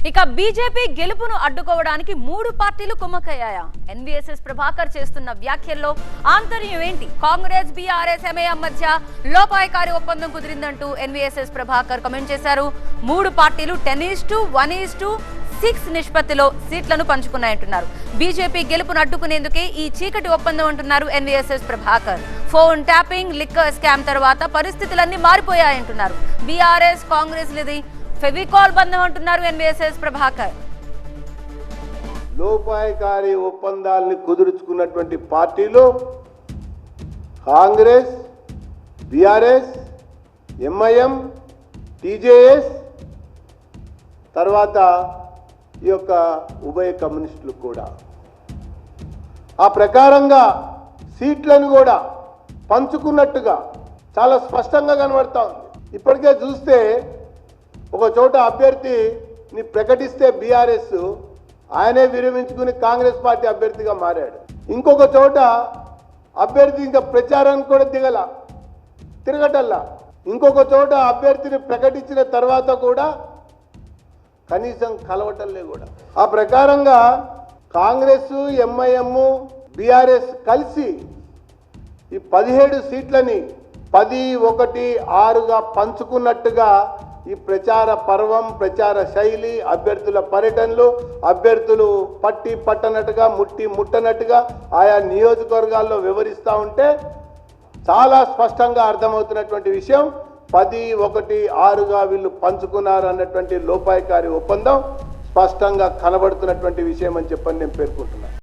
ఇక బీజేపీ గెలుపును అడ్డుకోవడానికి 3 పార్టీలు కుమ్మక్కయ్యాయా? ఎన్వీఎస్ఎస్ ప్రభాకర్ చేస్తున్న వ్యాఖ్యల్లో ఆంతర్యం ఏంటి? కాంగ్రెస్, బీఆర్ఎస్, ఎంఐఎం మధ్య లోపాయకారి ఒప్పందం కుదిరిందంటూ ఎన్వీఎస్ఎస్ ప్రభాకర్ కామెంట్ చేశారు. 3 పార్టీలు 10:1:6 నిష్పత్తిలో సీట్లను పంచుకున్నాయంటున్నారు. బీజేపీ గెలుపును అడ్డుకునేందుకే ఈ చీకటి ఒప్పందం అంటున్నారు NVSS Prabhakar. Phone tapping, liquor scam తర్వాత పరిస్థితులన్నీ మారిపోయాయంటున్నారు. బీఆర్ఎస్, కాంగ్రెస్ లది ఫెవికాల్ బంధం అంటున్నారు ఎన్వీఎస్ఎస్ ప్రభాకర్. లోపాయకారి ఒప్పందాలని కుదుర్చుకున్నటువంటి పార్టీలు కాంగ్రెస్, బీఆర్ఎస్, ఎంఐఎం, టీజేఎస్, తర్వాత ఈ యొక్క ఉభయ కమ్యూనిస్టులు కూడా. ఆ ప్రకారంగా సీట్లను కూడా పంచుకున్నట్టుగా చాలా స్పష్టంగా కనబడతా ఉంది. ఇప్పటికే చూస్తే ఒక చోట అభ్యర్థిని ప్రకటిస్తే బీఆర్ఎస్ ఆయనే విరమించుకుని కాంగ్రెస్ పార్టీ అభ్యర్థిగా మారాడు. ఇంకొక చోట అభ్యర్థి ఇంకా ప్రచారానికి కూడా తిరగటల్లా. ఇంకొక చోట అభ్యర్థిని ప్రకటించిన తర్వాత కూడా కనీసం కలవటంలే కూడా. ఆ ప్రకారంగా కాంగ్రెస్, ఎంఐఎం, బీఆర్ఎస్ కలిసి ఈ 17 సీట్లని 10-1-6గా పంచుకున్నట్టుగా ఈ ప్రచార పర్వం, ప్రచార శైలి, అభ్యర్థుల పర్యటనలు, అభ్యర్థులు పట్టనట్టుగా ముట్టనట్టుగా ఆయా నియోజకవర్గాల్లో వివరిస్తూ ఉంటే చాలా స్పష్టంగా అర్థమవుతున్నటువంటి విషయం 10-1-6గా వీళ్ళు పంచుకున్నారు అన్నటువంటి లోపాయకారి ఒప్పందం స్పష్టంగా కనబడుతున్నటువంటి విషయం అని చెప్పని నేను పేర్కొంటున్నాను.